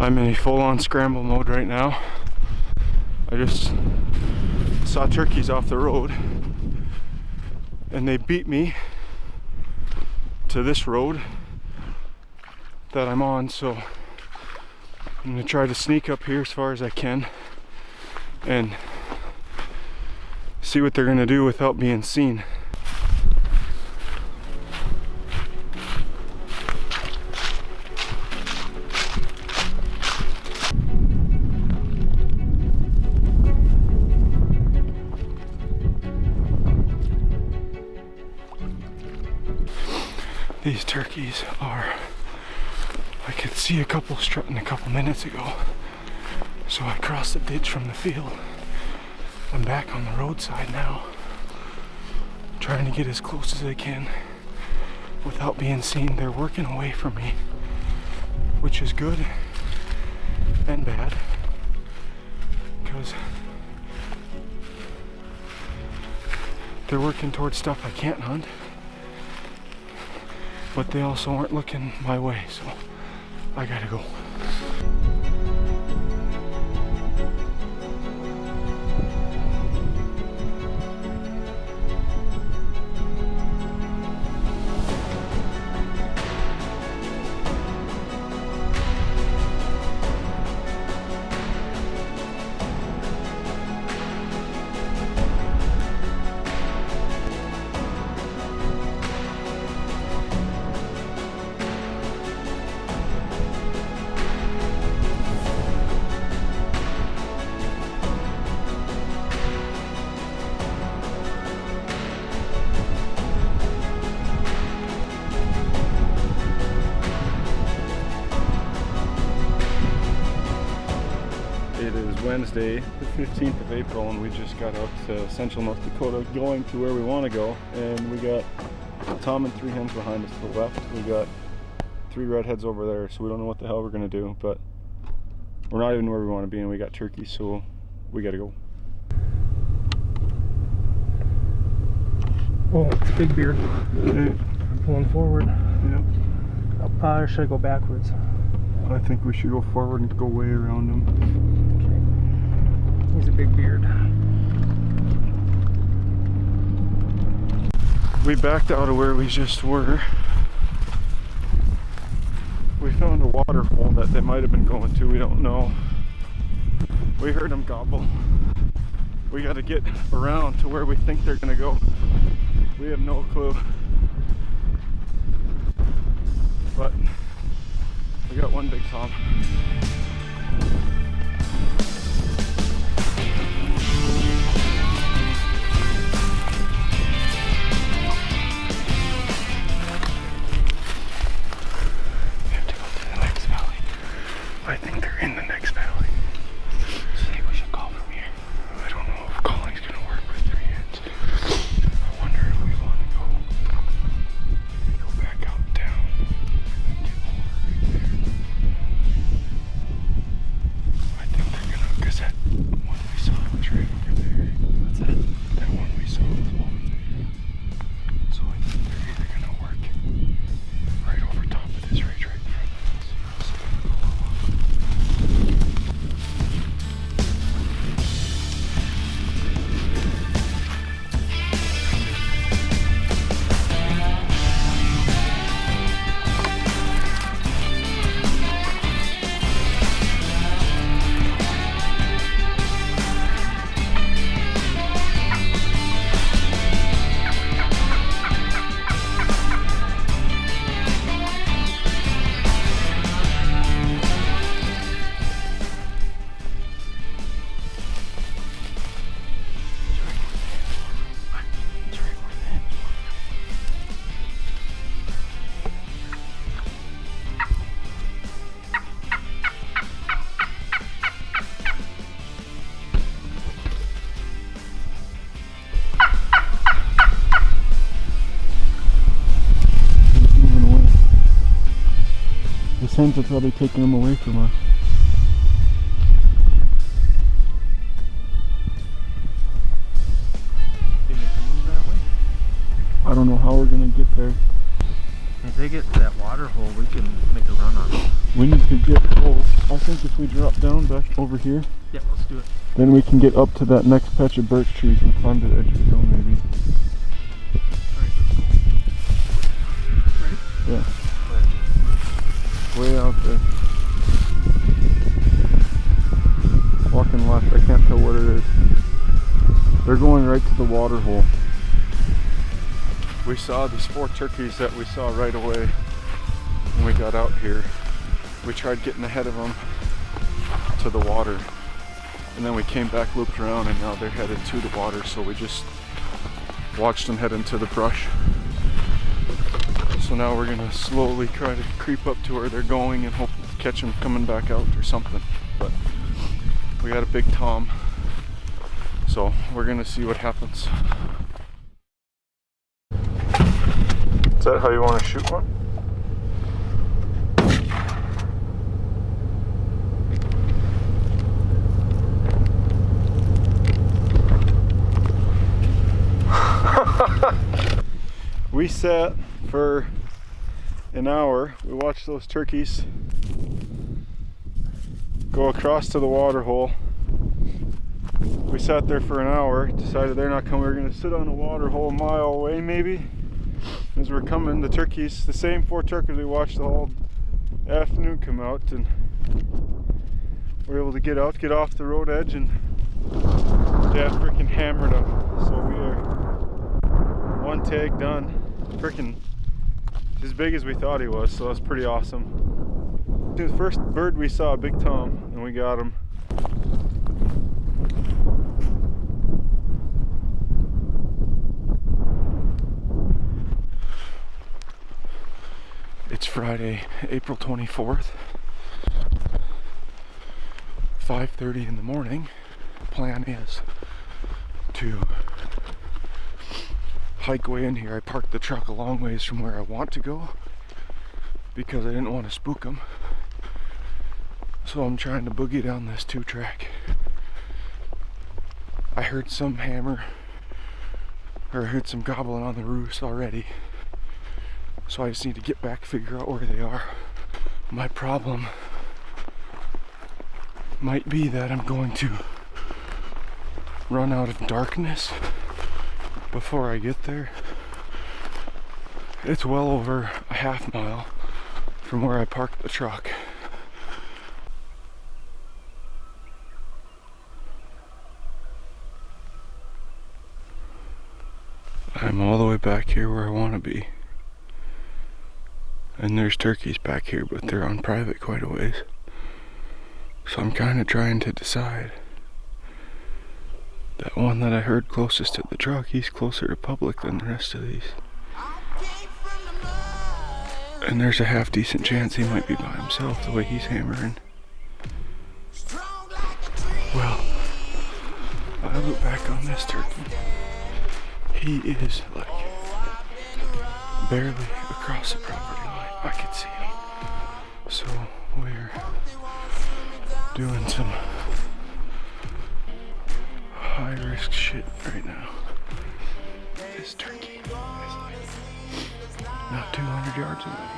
I'm in a full-on scramble mode right now. I just saw turkeys off the road and they beat me to this road that I'm on, so I'm gonna try to sneak up here as far as I can and see what they're gonna do without being seen. These turkeys are, I could see a couple strutting a couple minutes ago. So I crossed the ditch from the field. I'm back on the roadside now, trying to get as close as I can without being seen. They're working away from me, which is good and bad, because they're working towards stuff I can't hunt. But they also aren't looking my way, so I gotta go. It is Wednesday, the 15th of April, and we just got out to central North Dakota, going to where we want to go. And we got Tom and 3 hens behind us to the left. We got 3 redheads over there, so we don't know what the hell we're going to do, but we're not even where we want to be, and we got turkeys, so we got to go. Oh, it's a big beard. Okay. I'm pulling forward. Yep. Or should I go backwards? I think we should go forward and go way around him. Okay. He's a big beard. We backed out of where we just were. We found a waterhole that they might have been going to, we don't know. We heard them gobble. We got to get around to where we think they're going to go. We have no clue. But we got one big Tom. We have to go to the next valley. I think they're in the next valley. Do you think we should call from here? I don't know if calling's gonna work with 3 hands. I wonder if we want to go. Maybe go back out down and get over right there. I think they're gonna, because that one we saw was right over there. What's that? That one we saw was over there. So I think they're either gonna work right over top of this ridge right in front of us. So we're gonna go along. The hens are probably taking them away from us. I don't know how we're gonna get there. If they get to that water hole, we can make a run on it. We need to get, I think if we drop down back over here, Yeah, let's do it. then we can get up to that next patch of birch trees and climb to the edge of the hill maybe. Alright, let's go. Ready? Yeah. Way out there. Walking left, I can't tell what it is. They're going right to the water hole. We saw these 4 turkeys that we saw right away when we got out here. We tried getting ahead of them to the water, and then we came back, looped around, and now they're headed to the water, so we just watched them head into the brush. So now we're gonna slowly try to creep up to where they're going and hope to catch them coming back out or something. But we got a big tom, so we're gonna see what happens. Is that how you want to shoot one? We sat for an hour. We watched those turkeys go across to the water hole. We sat there for an hour, decided they're not coming. We were going to sit on a water hole a mile away maybe. As we're coming, the turkeys, the same 4 turkeys we watched the whole afternoon come out, and we're able to get out, get off the road edge, and Dad freaking hammered them. So we are 1 tag done. Freaking as big as we thought he was, so that's pretty awesome. The first bird we saw, a big tom, and we got him. It's Friday, April 24th, 5:30 in the morning. The plan is to hike way in here. I parked the truck a long ways from where I want to go because I didn't want to spook them. So I'm trying to boogie down this 2-track. I heard some hammer, or I heard some gobbling on the roofs already. So I just need to get back, figure out where they are. My problem might be that I'm going to run out of darkness before I get there. It's well over a half mile from where I parked the truck. I'm all the way back here where I want to be. And there's turkeys back here, but they're on private quite a ways. So I'm kind of trying to decide. That one that I heard closest to the truck, he's closer to public than the rest of these. And there's a half decent chance he might be by himself the way he's hammering. Well, I look back on this turkey. He is like barely across the property line. I could see him. So we're doing some high risk shit right now. This turkey is like not 200 yards away,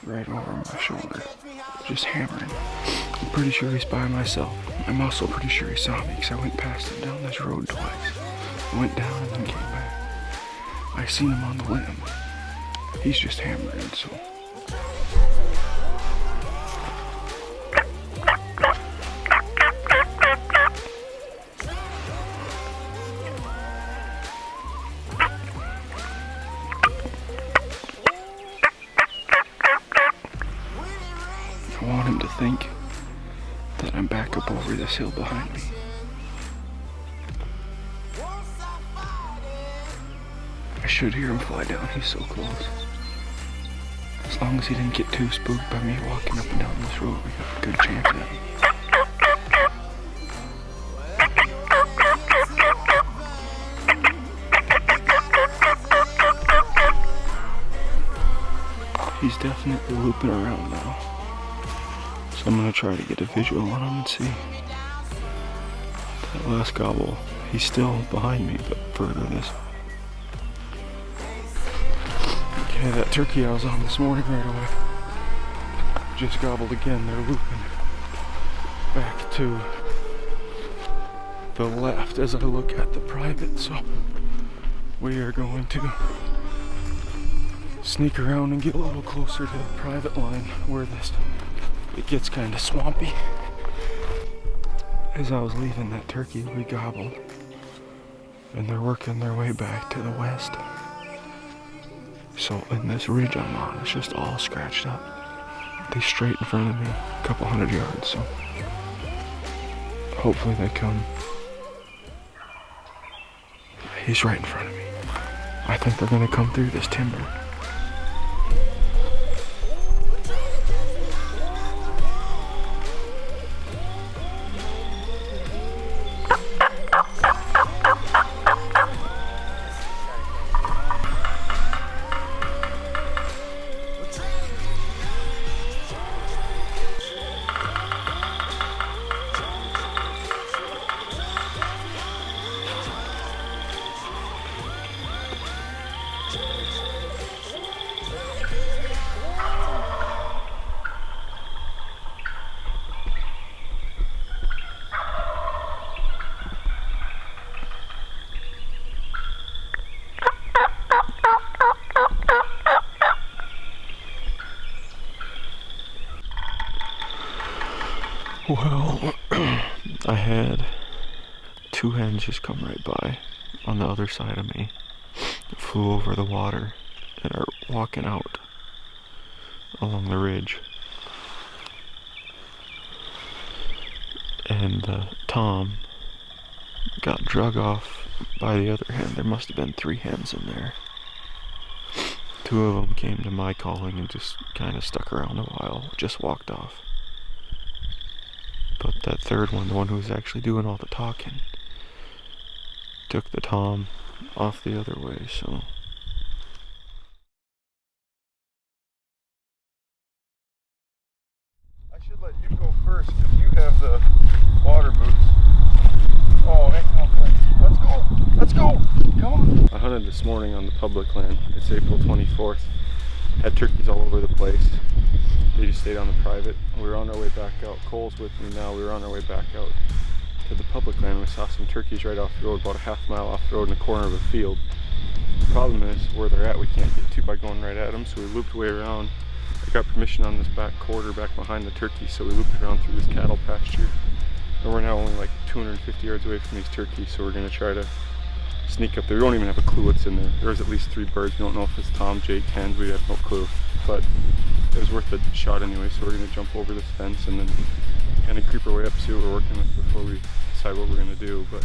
right over my shoulder, just hammering. I'm pretty sure he's by myself. I'm also pretty sure he saw me because I went past him down this road twice. Went down and then came back. I seen him on the limb. He's just hammering, so. I want him to think that I'm back up over this hill behind me. I should hear him fly down, he's so close. As long as he didn't get too spooked by me walking up and down this road, we got a good chance at him. He's definitely looping around now. So I'm gonna try to get a visual on him and see. That last gobble, he's still behind me, but further this way. Okay, that turkey I was on this morning right away just gobbled again. They're looping back to the left as I look at the private, so we are going to sneak around and get a little closer to the private line where it gets kind of swampy. As I was leaving, that turkey re-gobbled, and they're working their way back to the west. So in this ridge I'm on, it's just all scratched up. They're straight in front of me, a couple 100 yards, so hopefully they come. He's right in front of me. I think they're gonna come through this timber. Well, I had two hens just come right by on the other side of me, flew over the water, and are walking out along the ridge. And Tom got drug off by the other hen. There must have been 3 hens in there. 2 of them came to my calling and just kind of stuck around a while, just walked off. But that third one, the one who was actually doing all the talking, took the Tom off the other way, so. I should let you go first because you have the water boots. Oh, excellent. Let's go! Let's go! Come on! I hunted this morning on the public land. It's April 24th. Had turkeys all over the place. They just stayed on the private. We were on our way back out. Cole's with me now. We were on our way back out to the public land. We saw some turkeys right off the road, about a half mile off the road in the corner of a field. The problem is, where they're at, we can't get to by going right at them, so we looped way around. I got permission on this back quarter back behind the turkeys, so we looped around through this cattle pasture. And we're now only like 250 yards away from these turkeys, so we're going to try to sneak up there. We don't even have a clue what's in there. There's at least 3 birds. We don't know if it's Tom, Jake, hens. We have no clue. But it was worth a shot anyway, so we're going to jump over this fence and then kind of creep our way up, see what we're working with before we decide what we're going to do. But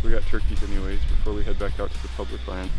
we got turkeys anyways before we head back out to the public land.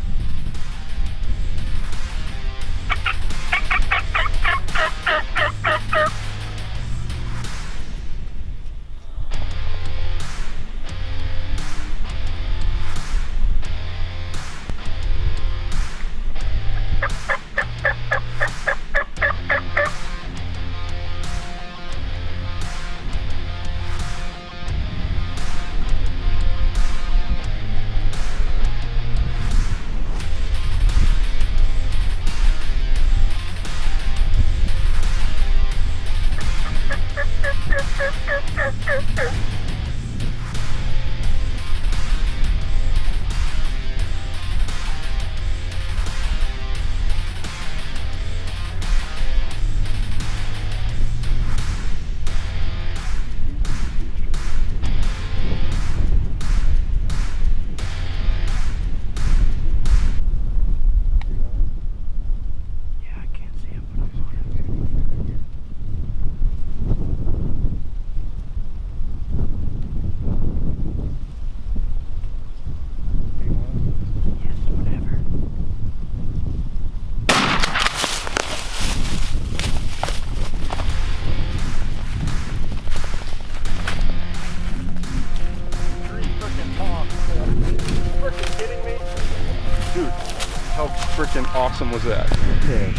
Freaking awesome was that? Yeah.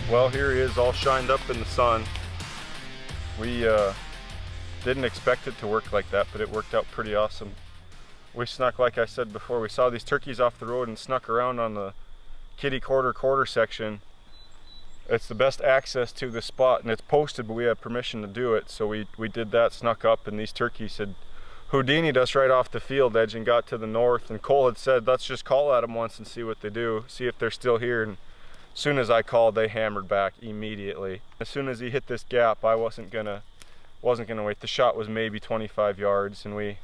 Well, Well, here he is all shined up in the sun. We didn't expect it to work like that, but it worked out pretty awesome. We snuck, like I said before, we saw these turkeys off the road and snuck around on the kitty quarter section. It's the best access to the spot, and it's posted, but we had permission to do it, so we did that, snuck up, and these turkeys had Houdini'd us right off the field edge and got to the north, and Cole had said, let's just call at them once and see what they do, see if they're still here. And as soon as I called, they hammered back immediately. As soon as he hit this gap, I wasn't gonna wait. The shot was maybe 25 yards, and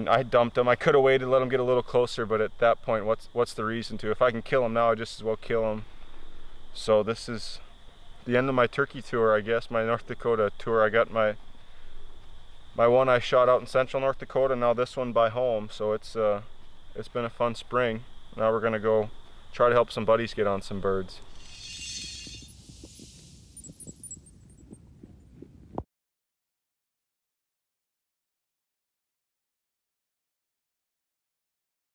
I dumped him. I could have waited, let him get a little closer, but at that point, what's the reason to? If I can kill him now, I just as well kill him. So this is the end of my turkey tour, I guess, my North Dakota tour. I got my one I shot out in central North Dakota, now this one by home. So it's been a fun spring. Now we're gonna go try to help some buddies get on some birds.